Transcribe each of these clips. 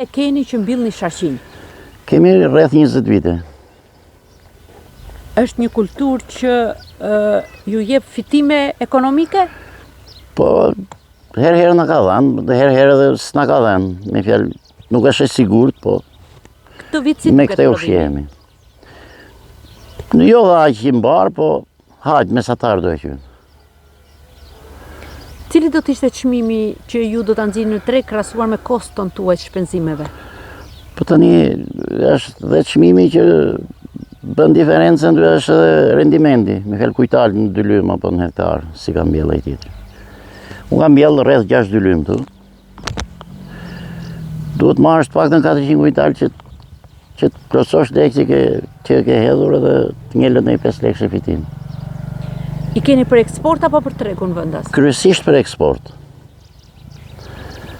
E keni që mbillni sharqin? Kemi rreth 20 vite. Është një kulturë që ju jep fitime ekonomike? Po, herë në ka dhenë, dhe herë edhe s'na ka dhenë. Me fjalë, nuk është e sigurt, po Këtë vit si me duket këte ushqemi. Jo dhe aq i mbar, po hajt mesatar do e qynë. Cili do t'ishte çmimi që ju do ta nxjini në treg krahasuar me koston tuaj të shpenzimeve? Po tani është dhe çmimi që bën diferencën, është edhe rendimenti. Me fjalë kujtal në 2 lymë apo në hektar, si ka mbjell ai tjetër. Unë kam mbjell rreth 6 lymë tu. Duhet marrësh të paktën 400 kujtal që të plotësosh lekë që ke hedhur edhe të ngelët në 5 lekë fitim. I keni për eksport apo për tregun vendas? Kryesisht për eksport.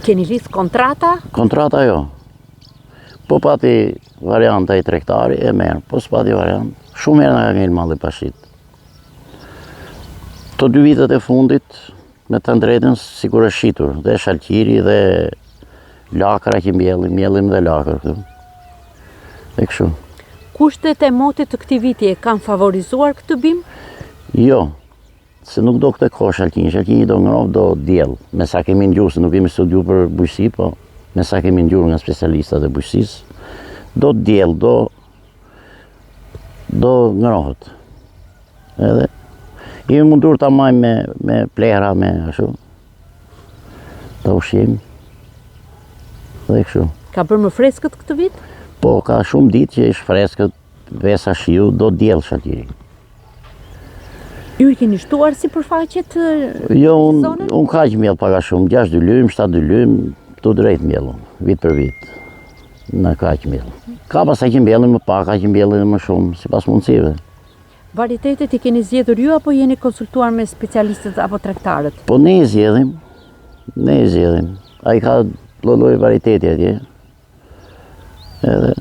Keni lidh kontrata? Kontrata jo. Po pati varianta i tregtari e merr, po s'pati variant. Shumë herë na ka ngel malli pashit. Të 2 vitet e fundit, me të drejtën, sikur është shitur, dhe shalqiri dhe lakra që mbjellim dhe lakër këtu. E kështu. Kushtet e motit të këtij viti e kanë favorizuar këtë bim? Jo, se nuk do këtë kohë shalqini do ngroh, do diell. Me sa kemi ndjuar, se nuk kemi studiu për bujqësi, po me sa kemi ndjuar nga specialistat e bujqësisë, do diell, do ngrohet. Edhe jemi mundur ta majmë me plehra, me ashtu. Ta ushqim. Dhe kështu. Ka bërë më freskët këtë vit? Po, ka shumë ditë që është freskët, vesa shiu, do diell shalqiri. Ju i keni shtuar si përfaqet Jo, unë kaq mbjell paka shumë, 6 lymë, 7 lymë, tu drejt mbjellun, vit për vit. Në kaq mbjell. Ka pasaj që mbjellin më pak, ka që mbjellin më shumë, sipas mundësive. Varietetet i keni zgjedhur ju apo jeni konsultuar me specialistët apo tregtarët? Po ne i zgjedhim. Ai ka lloj varieteti atje. Edhe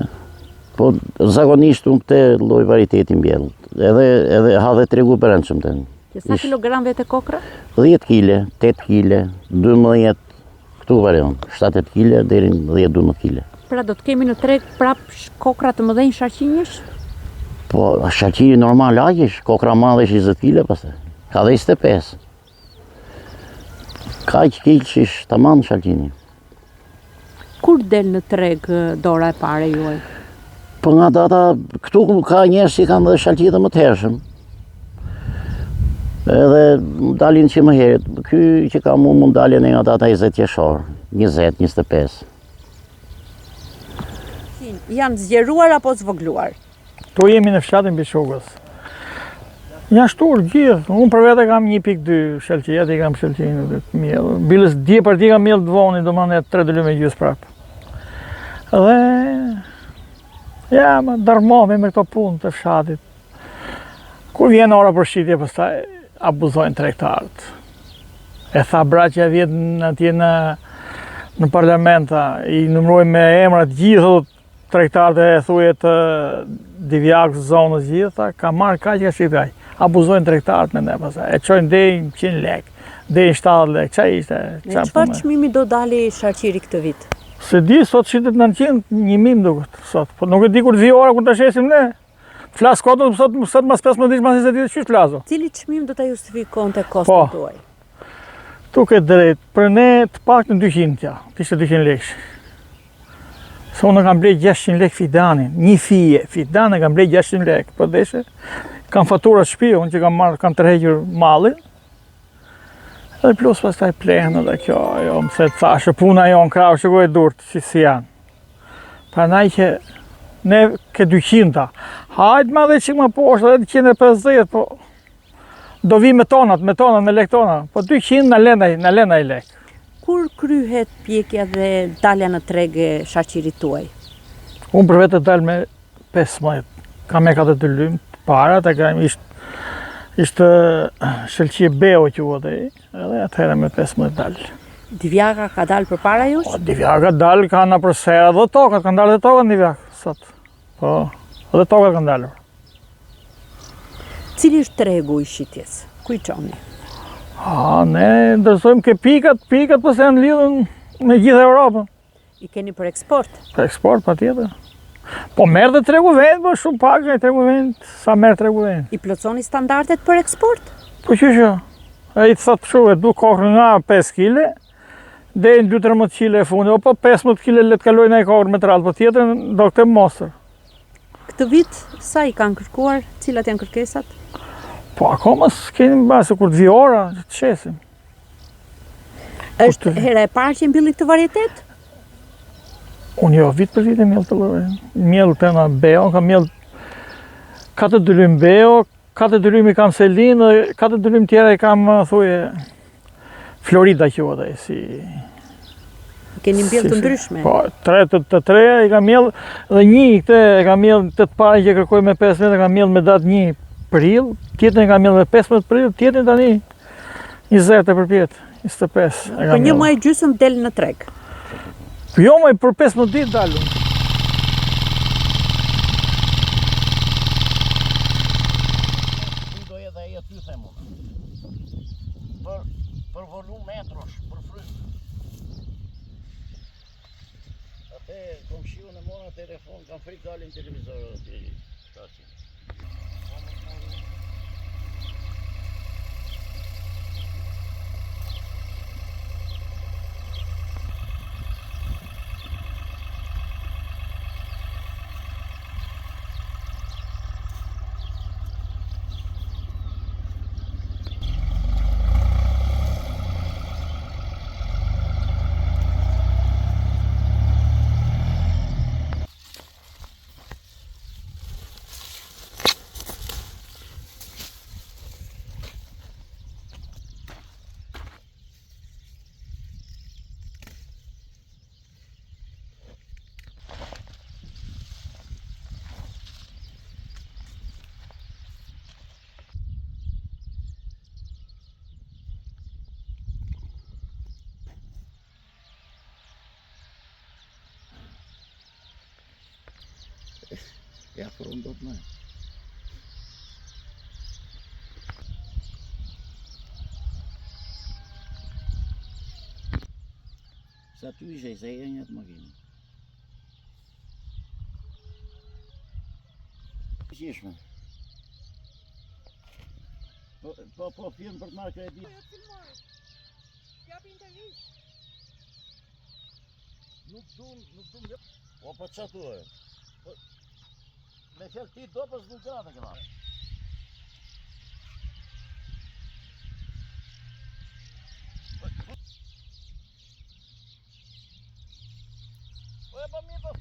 po zakonisht unë këtë lloj varieteti mbjell. Edhe ha dhe tregu brendshëm tani. Sa kilogramve të kokra? 10 kg, 8 kg, 12, këtu varion, 7-8 kg deri në 10-12 kg. Pra do të kemi në treg prap kokra të mëdhenj sharqinjesh? Po, sharqini normal aqesh, kokra madhe 20 kg pastaj. Ka dhe 25. Kaq kilqish tamam sharqini. Kur del në treg dora e pare juaj? Po nga data, këtu ka njerëz që kanë dhe shalqi të më të hershëm. Edhe dalin që më herët. Ky që ka mund dalin nga data 20 qershor, 20, 25. Janë zgjeruar apo zvogluar? Tu jemi në fshatin Bishogës. Janë shtur gjithë. Unë për vete kam 1.2 shalqi, atë i kam shalqinë të mjellë. Bilës dje për ti kam mjellë të voni, do më 3 lymë gjysë prapë. Dhe ja, më dërmohemi me këto punë të fshatit. Kur vjen ora për shitje, pastaj abuzojnë tregtarët. E tha Braçja vjet atje në parlamenta, i numërojnë me emrat gjithë tregtarët e thuje të divjakës zonës gjitha, ka marrë kaq ka shitje. Abuzojnë tregtarët me ne pastaj. E çojnë deri 100 lekë, deri 70 lekë. Çfarë ishte? Çfarë çmimi do dali sharqiri këtë vit? Se di, sot shitet 900, 1000 duket sot. Po nuk e di kur zi ora kur ta shesim ne. Flas kotën sot mas 15 ditë, mas 20 ditë çish flaso. Cili çmim do ta justifikonte kostin tuaj? Tu ke drejt, për ne të paktën 200 ja, ishte 200 lekë. Se unë kam blej 600 lekë fidanin, një fije, fidan e kam blej 600 lekë, po deshe, kam faturat shtëpi, unë që kam tërhequr mallin. Edhe plus pastaj plehnë dhe kjo, jo, më se të thashë, puna jo në krau shëgoj e durët, si janë. Prandaj që ne ke 200-ta, hajtë ma dhe qik ma poshtë, edhe 150, po do vi me tonat, me lek tona, po 200 në lena i lek. Kur kryhet pjekja dhe dalja në treg e sharqirit tuaj? Unë për vetë dal me 15, kam e 42 lymë, para, të kam ishte shelqie beo që vëtë edhe atëherë me 15 dalë. Divjaka ka dalë për para jush? O, divjaka dalë ka në përsera dhe tokat, kanë dalë dhe tokat në divjaka, sot. Po, dhe tokat kanë dalë. Cili është tregu i shitjes? Ku i qoni? Ne ndërsojmë ke pikat pëse janë lidhën me gjithë Europën. I keni për eksport? Për eksport, pa tjetër. Po merë dhe tregu vend, po shumë pak e tregu vend, sa merë tregu vend. I plotësoni standardet për eksport? Po që? E i të thotë shumë, du kokrë nga 5 kg, dhe në 2-13 kg e fundi, o po 15 kg le të kalojnë e kokrë me të radhë, po tjetër do këtë mosër. Këtë vit, sa i kanë kërkuar, cilat janë kërkesat? Po akoma s'keni base kur të vjora, të shesim. Është hera e parë që mbylli këtë varietet? Unë jo, vit për vit e mjellë të lërë. Mjellë të nga beo, ka mjellë 4 dëlym beo, 4 dëlym i kam selin, 4 dëlym tjera i kam, thuje, Florida kjo dhe, si... Keni mbjellë të ndryshme? Po, të treja i kam mjellë, dhe një i këte e kam mjellë të parën që kërkoj me 15, e kam mjellë me datë 1 prill, tjetën e kam mjellë me 15 prill, tjetën tani 20 e përpjet, 25 e kam mjellë. Për një muaj gjysëm del në treg? Jo, moj, për 15 ditë dalën. Do edhe e ty them unë. Për volum metrosh, për frymë. Atë komshiu në mora telefon, kam frikë dalin televizorë aty. Ja, përëndot me. Sa ty ishe, se e një të makinë. Qishme. Po, fjenë për të marrë kredi. Jo të filmoj. T'japi intervistë. Nuk du. Po, që tu e? Me fjallë ti do për s'nuk gjëra të këna. Po e pa mi për...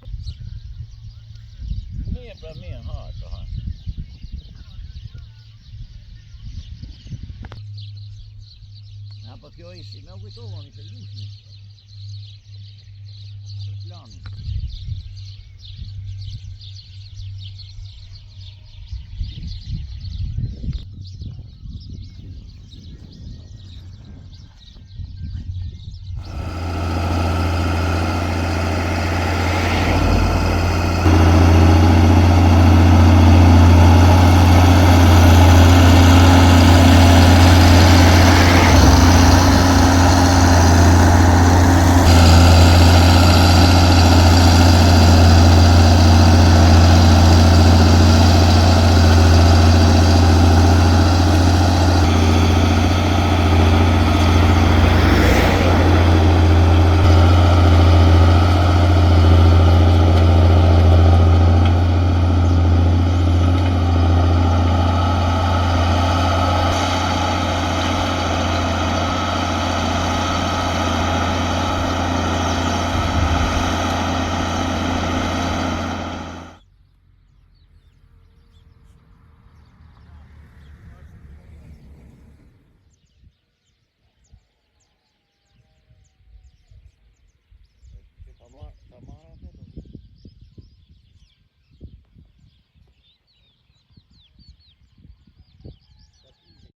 Mi e pra mi e hajtë, hajtë. Ja, pa kjo ishi me u kujtovën, ishe lushmi. Për planin.